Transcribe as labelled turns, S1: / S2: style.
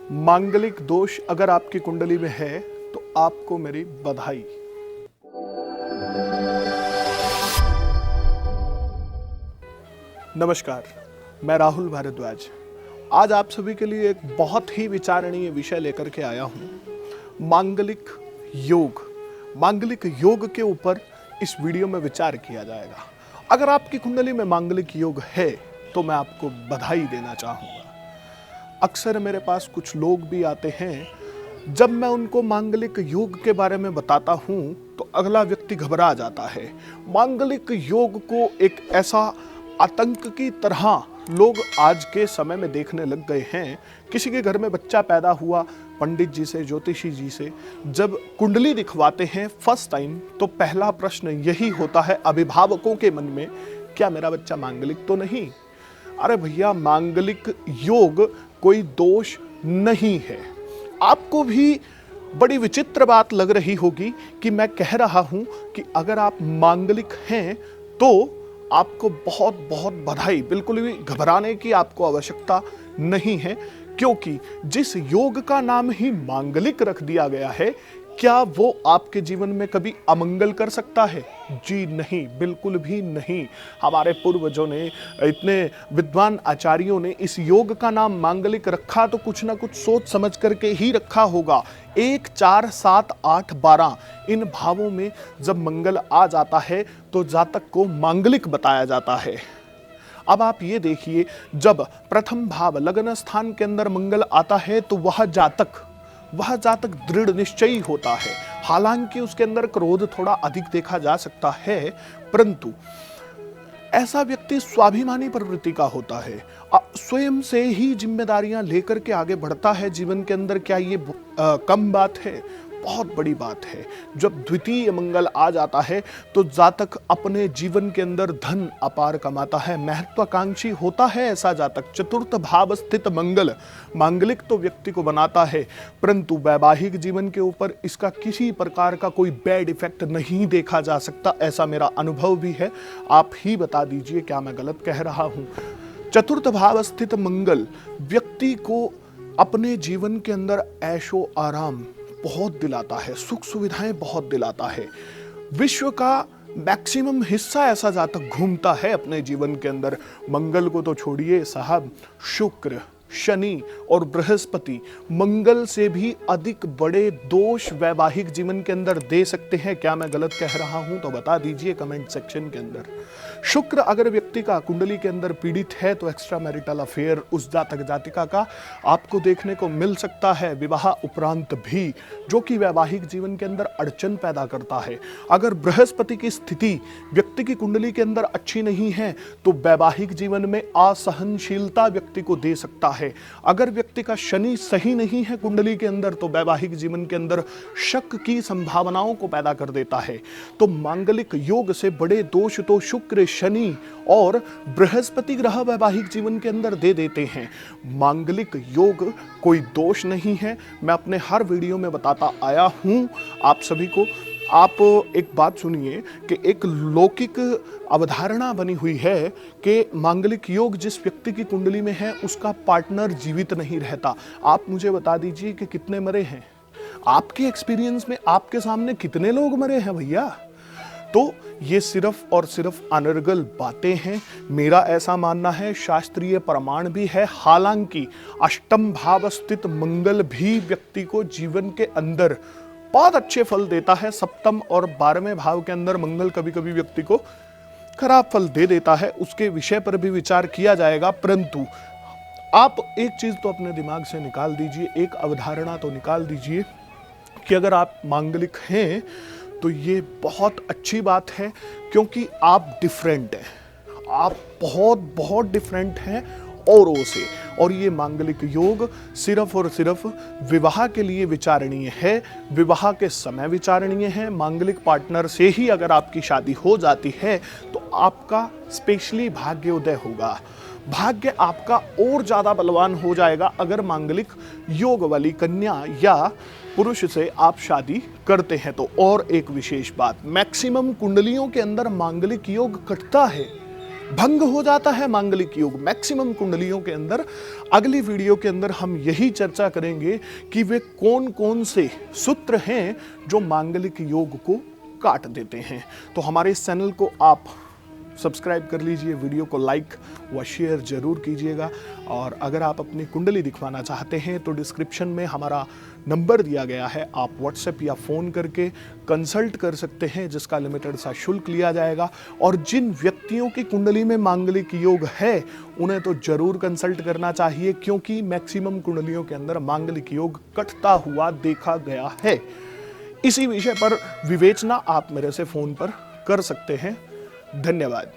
S1: मांगलिक दोष अगर आपकी कुंडली में है तो आपको मेरी बधाई। नमस्कार, मैं राहुल भारद्वाज। आज आप सभी के लिए एक बहुत ही विचारणीय विषय लेकर के आया हूं, मांगलिक योग। मांगलिक योग के ऊपर इस वीडियो में विचार किया जाएगा। अगर आपकी कुंडली में मांगलिक योग है तो मैं आपको बधाई देना चाहूंगा। अक्सर मेरे पास कुछ लोग भी आते हैं, जब मैं उनको मांगलिक योग के बारे में बताता हूं तो अगला व्यक्ति घबरा जाता है। मांगलिक योग को एक ऐसा आतंक की तरह लोग आज के समय में देखने लग गए हैं। किसी के घर में बच्चा पैदा हुआ, पंडित जी से, ज्योतिषी जी से जब कुंडली दिखवाते हैं फर्स्ट टाइम, तो पहला प्रश्न यही होता है अभिभावकों के मन में, क्या मेरा बच्चा मांगलिक तो नहीं? अरे भैया, मांगलिक योग कोई दोष नहीं है। आपको भी बड़ी विचित्र बात लग रही होगी कि मैं कह रहा हूं कि अगर आप मांगलिक हैं तो आपको बहुत बहुत बधाई। बिल्कुल भी घबराने की आपको आवश्यकता नहीं है, क्योंकि जिस योग का नाम ही मांगलिक रख दिया गया है, क्या वो आपके जीवन में कभी अमंगल कर सकता है? जी नहीं, बिल्कुल भी नहीं। हमारे पूर्वजों ने, इतने विद्वान आचार्यों ने इस योग का नाम मांगलिक रखा तो कुछ ना कुछ सोच समझ करके ही रखा होगा। 1, 4, 7, 8, 12 इन भावों में जब मंगल आ जाता है तो जातक को मांगलिक बताया जाता है। अब आप ये देखिए, जब प्रथम भाव लग्न स्थान के अंदर मंगल आता है तो वह जातक दृढ़ निश्चयी होता है। हालांकि उसके अंदर क्रोध थोड़ा अधिक देखा जा सकता है, परंतु ऐसा व्यक्ति स्वाभिमानी प्रवृत्ति का होता है, स्वयं से ही जिम्मेदारियां लेकर के आगे बढ़ता है जीवन के अंदर। क्या ये कम बात है? बहुत बड़ी बात है। जब द्वितीय मंगल आ जाता है तो जातक अपने जीवन के अंदर धन अपार कमाता है, महत्वाकांक्षी होता है ऐसा जातक। चतुर्थ भाव स्थित मंगल मांगलिक तो व्यक्ति को बनाता है, परंतु वैवाहिक जीवन के ऊपर इसका किसी प्रकार का कोई बैड इफेक्ट नहीं देखा जा सकता। ऐसा मेरा अनुभव भी है। आप ही बता दीजिए क्या मैं गलत कह रहा हूं। चतुर्थ भाव स्थित मंगल व्यक्ति को अपने जीवन के अंदर ऐशो आराम बहुत दिलाता है, सुख सुविधाएं बहुत दिलाता है। विश्व का मैक्सिमम हिस्सा ऐसा जातक घूमता है अपने जीवन के अंदर। मंगल को तो छोड़िए साहब, शुक्र, शनि और बृहस्पति मंगल से भी अधिक बड़े दोष वैवाहिक जीवन के अंदर दे सकते हैं। क्या मैं गलत कह रहा हूं तो बता दीजिए कमेंट सेक्शन के अंदर। शुक्र अगर व्यक्ति का कुंडली के अंदर पीड़ित है तो एक्स्ट्रा मैरिटल अफेयर उस जातक जातिका का आपको देखने को मिल सकता है, विवाह उपरांत भी, जो कि वैवाहिक जीवन के अंदर अड़चन पैदा करता है। अगर बृहस्पति की स्थिति व्यक्ति की कुंडली के अंदर अच्छी नहीं है तो वैवाहिक जीवन में असहनशीलता व्यक्ति को दे सकता है। अगर व्यक्ति का शनि सही नहीं है कुंडली के अंदर तो वैवाहिक जीवन के अंदर शक की संभावनाओं को पैदा कर देता है। तो मांगलिक योग से बड़े दोष तो शुक्र, शनि और बृहस्पति ग्रह वैवाहिक जीवन के अंदर दे देते हैं। मांगलिक योग कोई दोष नहीं है। मैं अपने हर वीडियो में बताता आया हूं आप सभी को। आप एक बात सुनिए कि एक लौकिक अवधारणा बनी हुई है कि मांगलिक योग जिस व्यक्ति की कुंडली में है उसका पार्टनर जीवित नहीं रहता। आप मुझे बता दीजिए कि कितने मरे हैं? आपके एक्सपीरियंस में आपके सामने कितने लोग मरे हैं भैया? तो ये सिर्फ और सिर्फ अनर्गल बातें हैं। मेरा ऐसा मानना है, शास्त्रीय प्रमाण भी है। हालांकि अष्टम भाव स्थित मंगल भी व्यक्ति को जीवन के अंदर बहुत अच्छे फल देता है। सप्तम और 12वें भाव के अंदर मंगल कभी कभी व्यक्ति को खराब फल दे देता है, उसके विषय पर भी विचार किया जाएगा। परंतु आप एक चीज तो अपने दिमाग से निकाल दीजिए, एक अवधारणा तो निकाल दीजिए कि अगर आप मांगलिक हैं तो ये बहुत अच्छी बात है, क्योंकि आप डिफरेंट हैं। आप बहुत बहुत डिफरेंट हैं औरों से। और ये मांगलिक योग सिर्फ और सिर्फ विवाह के लिए विचारणीय है, विवाह के समय विचारणीय है। मांगलिक पार्टनर से ही अगर आपकी शादी हो जाती है तो आपका स्पेशली भाग्योदय होगा। भाग्य आपका और ज्यादा बलवान हो जाएगा अगर मांगलिक योग वाली कन्या या पुरुष से आप शादी करते हैं तो। और एक विशेष बात, मैक्सिमम कुंडलियों के अंदर मांगलिक योग कटता है। भंग हो जाता है मांगलिक योग मैक्सिमम कुंडलियों के अंदर। अगली वीडियो के अंदर हम यही चर्चा करेंगे कि वे कौन कौन से सूत्र हैं जो मांगलिक योग को काट देते हैं। तो हमारे इस चैनल को आप सब्सक्राइब कर लीजिए, वीडियो को लाइक व शेयर जरूर कीजिएगा। और अगर आप अपनी कुंडली दिखवाना चाहते हैं तो डिस्क्रिप्शन में हमारा नंबर दिया गया है, आप व्हाट्सएप या फ़ोन करके कंसल्ट कर सकते हैं, जिसका लिमिटेड सा शुल्क लिया जाएगा। और जिन व्यक्तियों की कुंडली में मांगलिक योग है उन्हें तो जरूर कंसल्ट करना चाहिए, क्योंकि मैक्सिमम कुंडलियों के अंदर मांगलिक योग कटता हुआ देखा गया है। इसी विषय पर विवेचना आप मेरे से फ़ोन पर कर सकते हैं। धन्यवाद।